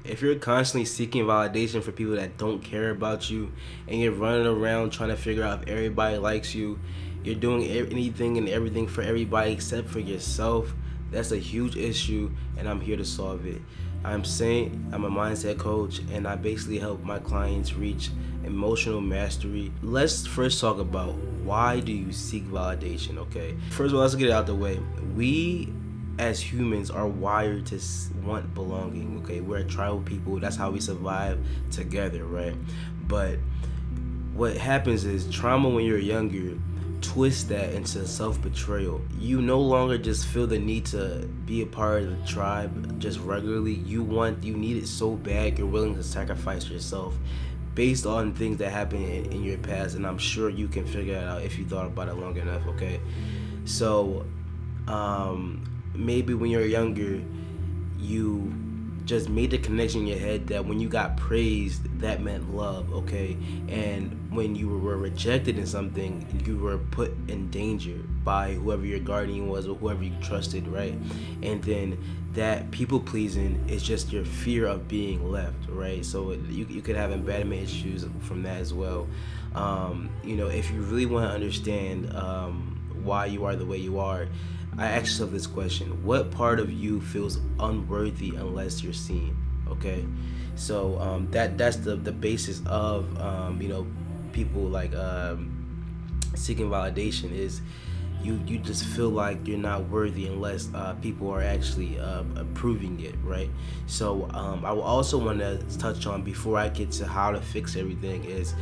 If you're constantly seeking validation for people that don't care about you, and you're running around trying to figure out if everybody likes you, you're doing anything and everything for everybody except for yourself, that's a huge issue, and I'm here to solve it. I'm Saint, I'm a mindset coach, and I basically help my clients reach emotional mastery. Let's first talk about, why do you seek validation, okay? First of all, let's get it out the way. We as humans are wired to want belonging, okay? We're a tribal people. That's how we survive together, right? But what happens is trauma when you're younger twist that into self-betrayal. You no longer just feel the need to be a part of the tribe just regularly. You need it so bad, you're willing to sacrifice yourself based on things that happen in your past. And I'm sure you can figure it out if you thought about it long enough, okay? So maybe when you're younger, you just made the connection in your head that when you got praised, that meant love, okay? And when you were rejected in something, you were put in danger by whoever your guardian was or whoever you trusted, right? And then that people pleasing is just your fear of being left, right? So you could have abandonment issues from that as well. If you really want to understand why you are the way you are, I ask yourself this question: what part of you feels unworthy unless you're seen? Okay, so that's the basis of people like seeking validation is you just feel like you're not worthy unless people are actually approving it, right? So I will also want to touch on, before I get to how to fix everything, is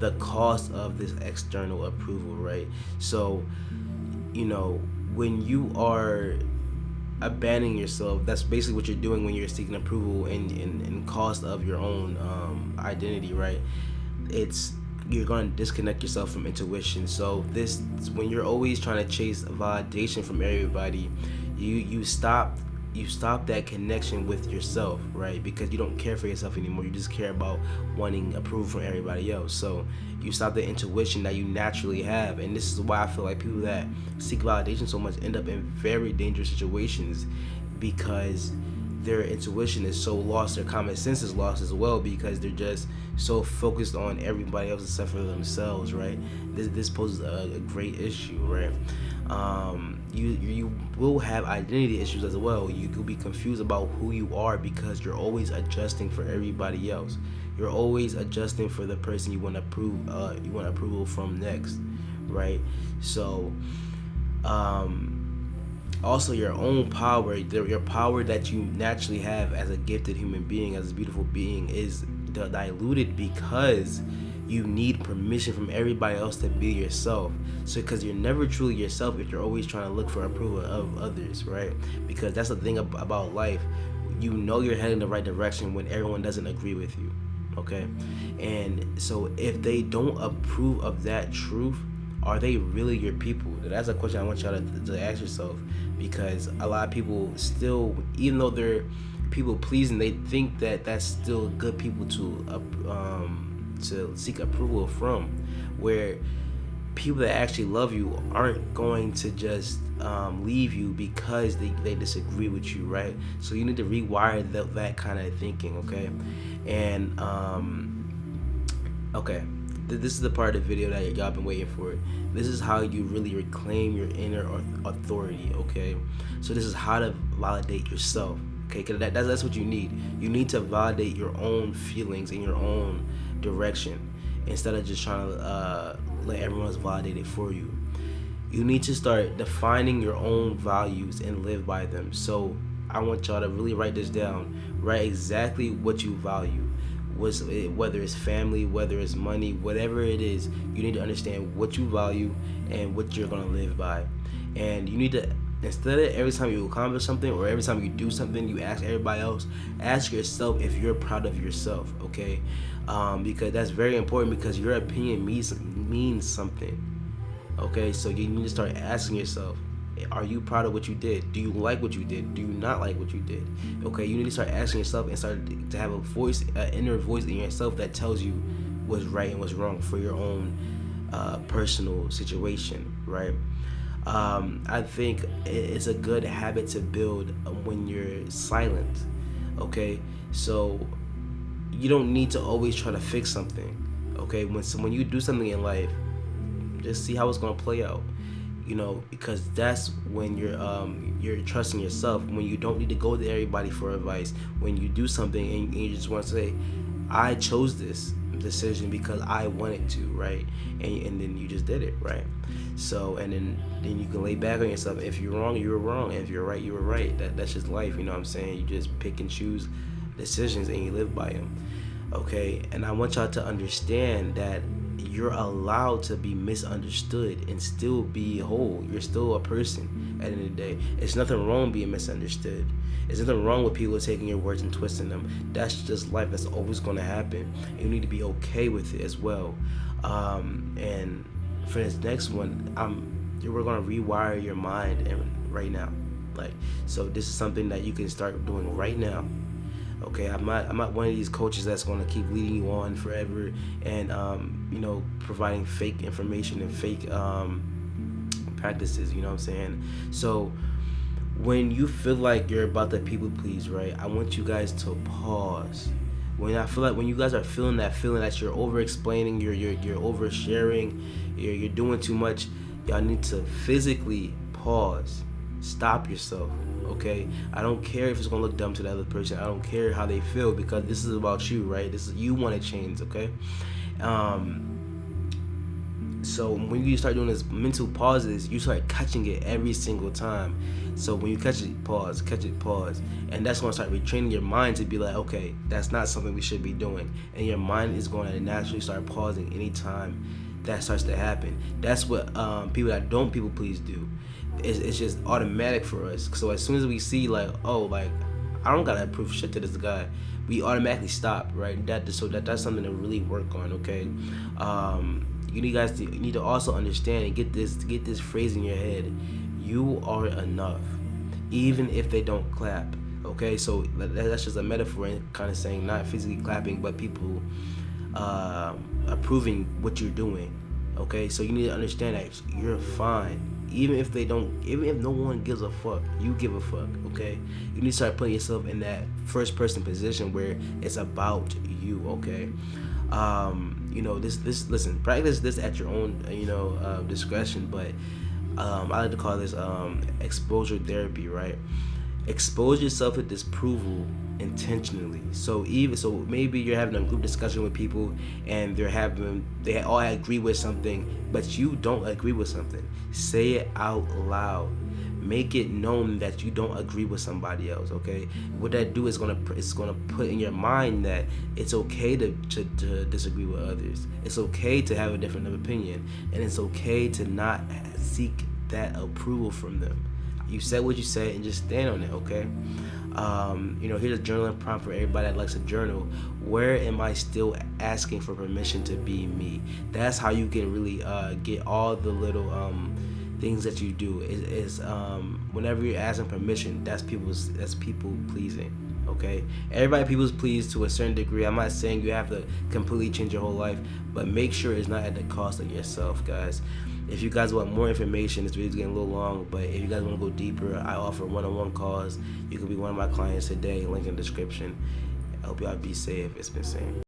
the cost of this external approval, right? So when you are abandoning yourself, that's basically what you're doing when you're seeking approval and cost of your own identity, right? You're going to disconnect yourself from intuition. So when you're always trying to chase validation from everybody, you stop that connection with yourself, right? Because you don't care for yourself anymore. You just care about wanting approval from everybody else. So you stop the intuition that you naturally have. And this is why I feel like people that seek validation so much end up in very dangerous situations, because their intuition is so lost, their common sense is lost as well, because they're just so focused on everybody else except for themselves, right? This poses a great issue, right? You will have identity issues as well. You could be confused about who you are because you're always adjusting for everybody else. You're always adjusting for the person you want approval from next, right? So also your own power, your power that you naturally have as a gifted human being, as a beautiful being, is diluted because you need permission from everybody else to be yourself. So because you're never truly yourself if you're always trying to look for approval of others, right? Because that's the thing about life. You're heading in the right direction when everyone doesn't agree with you, okay? And so if they don't approve of that truth, are they really your people? That's a question I want y'all to ask yourself, because a lot of people still, even though they're people pleasing, they think that that's still good people to seek approval from, where people that actually love you aren't going to just leave you because they disagree with you, right? So you need to rewire that kind of thinking, okay? And okay, this is the part of the video that y'all been waiting for. This is how you really reclaim your inner authority, okay? So this is how to validate yourself, okay? Because that's what you need. You need to validate your own feelings in your own direction instead of just trying to let everyone else validate it for you. You need to start defining your own values and live by them. So I want y'all to really write this down. Write exactly what you value. Whether it's family, whether it's money, whatever it is, you need to understand what you value and what you're going to live by. And you need to, instead of every time you accomplish something or every time you do something, you ask everybody else, ask yourself if you're proud of yourself, okay? Because that's very important, because your opinion means something, okay? So you need to start asking yourself, are you proud of what you did? Do you like what you did? Do you not like what you did? Okay, you need to start asking yourself and start to have a voice, an inner voice in yourself that tells you what's right and what's wrong for your own personal situation, right? I think it's a good habit to build when you're silent, okay? So you don't need to always try to fix something. Okay, when you do something in life, just see how it's gonna play out. Because that's when you're trusting yourself. When you don't need to go to everybody for advice. When you do something and you just want to say, I chose this decision because I wanted to, right? And then you just did it, right? So, and then you can lay back on yourself. If you're wrong, you were wrong. If you're right, you were right. That's just life. You know what I'm saying? You just pick and choose decisions and you live by them. Okay, and I want y'all to understand that you're allowed to be misunderstood and still be whole. You're still a person at the end of the day. It's nothing wrong being misunderstood. There's nothing wrong with people taking your words and twisting them. That's just life. That's always going to happen. You need to be okay with it as well. And for this next one, we're going to rewire your mind and right now. So this is something that you can start doing right now. Okay, I'm not one of these coaches that's going to keep leading you on forever and providing fake information and fake practices. You know what I'm saying? So when you feel like you're about to people please, right? I want you guys to pause. When you guys are feeling that feeling that you're over explaining, you're oversharing, you're doing too much, y'all need to physically pause. Stop yourself. Okay, I don't care if it's gonna look dumb to the other person. I don't care how they feel, because this is about you, right? This is, you want to change. Okay. So when you start doing this mental pauses, you start catching it every single time. So when you catch it, pause, and that's going to start retraining your mind to be like, okay, that's not something we should be doing, and your mind is going to naturally start pausing anytime that starts to happen. That's what people that don't people please do. It's just automatic for us. So as soon as we see like, oh, like I don't gotta prove shit to this guy, we automatically stop, right? That's something to really work on. Okay. You need to also understand and get this phrase in your head: you are enough, even if they don't clap. Okay, so that's just a metaphor and kind of saying not physically clapping, but people approving what you're doing. Okay, so you need to understand that you're fine, even if no one gives a fuck, you give a fuck. Okay, you need to start putting yourself in that first person position where it's about you. Okay. This listen, practice this at your own discretion, but I like to call this exposure therapy, right? Expose yourself to disapproval intentionally. So maybe you're having a group discussion with people and they all agree with something, but you don't agree with something. Say it out loud. Make it known that you don't agree with somebody else. Okay, what that do is it's gonna put in your mind that it's okay to disagree with others. It's okay to have a different opinion, and it's okay to not seek that approval from them. You said what you said and just stand on it. Okay. Here's a journaling prompt for everybody that likes to journal. Where am I still asking for permission to be me? That's how you can really get all the little things that you do. Is whenever you're asking permission, that's people pleasing. Okay, everybody people's pleased to a certain degree. I'm not saying you have to completely change your whole life, but make sure it's not at the cost of yourself, guys. If you guys want more information, this video's getting a little long, but if you guys want to go deeper, I offer one-on-one calls. You can be one of my clients today. Link in the description. I hope y'all be safe. It's been safe.